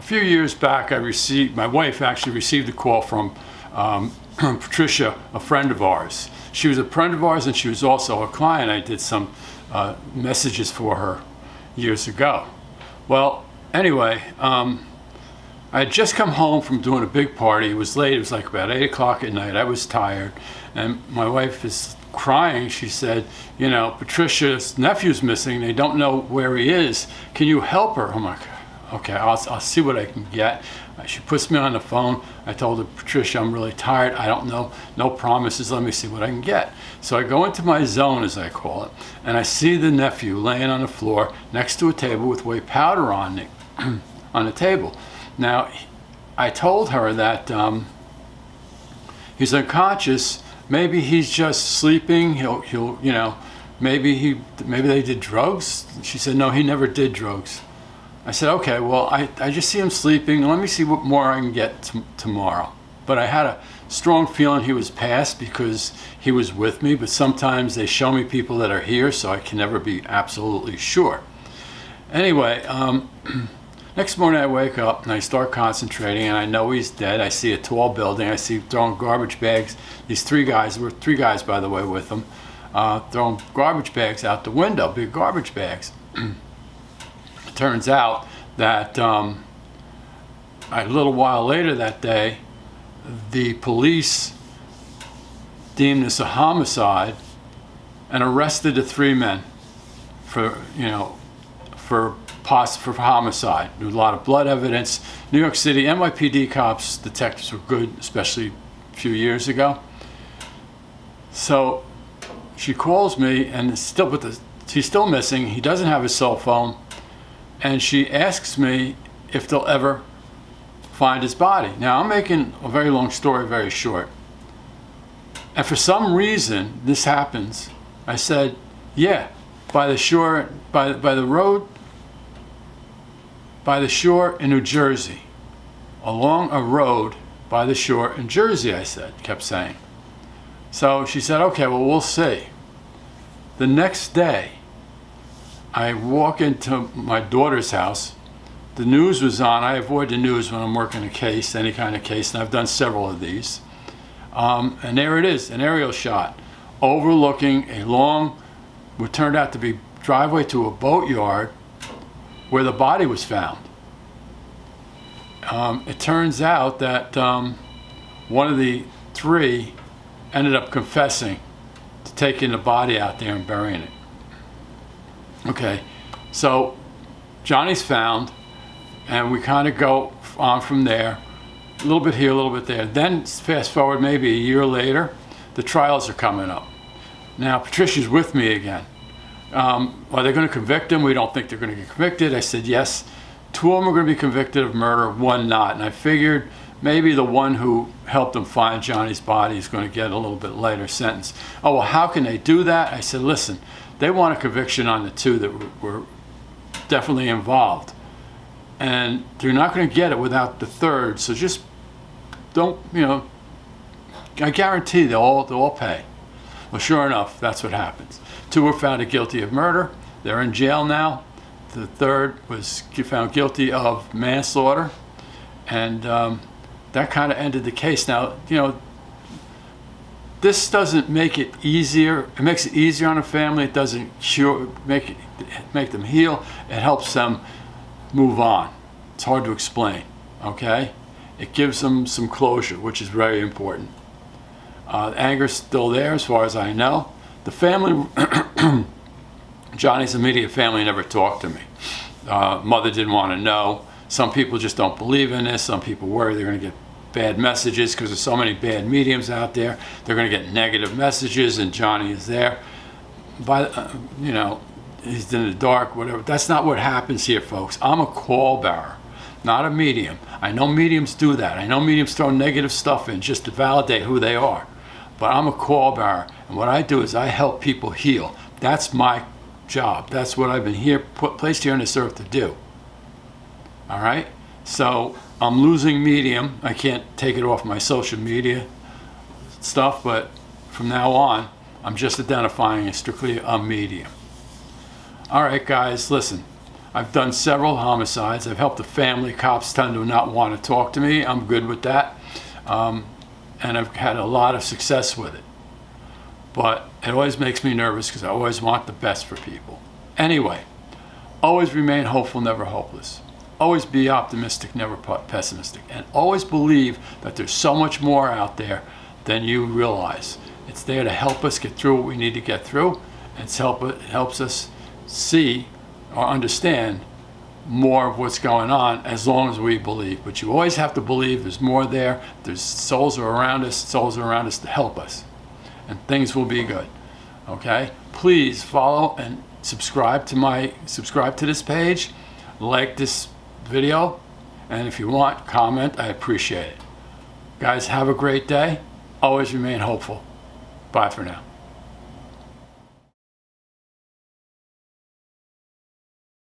few years back, my wife actually received a call from Patricia, a friend of ours. She was a friend of ours and she was also a client. I did some messages for her years ago. Well, anyway, I had just come home from doing a big party. It was late. It was like about 8 o'clock at night. I was tired. And my wife is crying. She said, you know, Patricia's nephew's missing. They don't know where he is. Can you help her? I'm like, okay, I'll see what I can get. She puts me on the phone. I told her, Patricia, I'm really tired. I don't know. No promises. Let me see what I can get. So I go into my zone, as I call it, and I see the nephew laying on the floor next to a table with white powder on it, on the table. Now, I told her that he's unconscious. Maybe he's just sleeping. He'll, you know, maybe they did drugs. She said, no, he never did drugs. I said, okay, well, I just see him sleeping. Let me see what more I can get tomorrow. But I had a strong feeling he was passed because he was with me. But sometimes they show me people that are here, so I can never be absolutely sure. Anyway, next morning I wake up and I start concentrating and I know he's dead. I see a tall building. I see throwing garbage bags. These three guys, there were 3 guys, by the way, with them, throwing garbage bags out the window, big garbage bags. It turns out that a little while later that day, the police deemed this a homicide and arrested the 3 men for homicide. There was a lot of blood evidence. New York City NYPD cops, detectives were good, especially a few years ago. So she calls me, and he's still missing. He doesn't have his cell phone, and she asks me if they'll ever find his body. Now, I'm making a very long story very short. And for some reason, this happens. I said, yeah, by the shore, by the road, by the shore in New Jersey, along a road by the shore in Jersey, I said, kept saying. So she said, okay, well, we'll see. The next day, I walk into my daughter's house. The news was on. I avoid the news when I'm working a case, any kind of case, and I've done several of these. And there it is, an aerial shot overlooking a long, what turned out to be driveway to a boatyard where the body was found. It turns out that one of the 3 ended up confessing to taking the body out there and burying it. Okay, so Johnny's found, and we kind of go on from there, a little bit here, a little bit there. Then fast forward maybe a year later, the trials are coming up. Now Patricia's with me again. Are they going to convict him? We don't think they're going to get convicted. I said yes. 2 of them are going to be convicted of murder, 1 not. And I figured maybe the one who helped them find Johnny's body is going to get a little bit lighter sentence. Oh, well, how can they do that? I said, listen, they want a conviction on the 2 that were definitely involved. And they're not going to get it without the 3rd. So just don't, I guarantee they'll all pay. Well, sure enough, that's what happens. 2 were found guilty of murder. They're in jail now. The 3rd was found guilty of manslaughter. And that kind of ended the case. Now, this doesn't make it easier. It makes it easier on a family. It doesn't make them heal. It helps them move on. It's hard to explain, okay? It gives them some closure, which is very important. The anger's still there as far as I know. The family, Johnny's immediate family never talked to me. Mother didn't want to know. Some people just don't believe in this. Some people worry they're going to get bad messages because there's so many bad mediums out there. They're going to get negative messages, and Johnny is there. He's in the dark, whatever. That's not what happens here, folks. I'm a call bearer, not a medium. I know mediums do that. I know mediums throw negative stuff in just to validate who they are. But I'm a call bearer, and what I do is I help people heal. That's my job. That's what I've been placed here on this earth to do. All right? So I'm losing medium. I can't take it off my social media stuff, but from now on, I'm just identifying as strictly a medium. All right, guys, listen. I've done several homicides. I've helped the family. Cops tend to not want to talk to me. I'm good with that. And I've had a lot of success with it. But it always makes me nervous because I always want the best for people. Anyway, always remain hopeful, never hopeless. Always be optimistic, never pessimistic. And always believe that there's so much more out there than you realize. It's there to help us get through what we need to get through. It helps us see or understand more of what's going on as long as we believe. But you always have to believe there's more there. There's souls are around us to help us. And things will be good. Okay? Please follow and subscribe to this page, like this video, and if you want, comment. I appreciate it. Guys, have a great day. Always remain hopeful. Bye for now.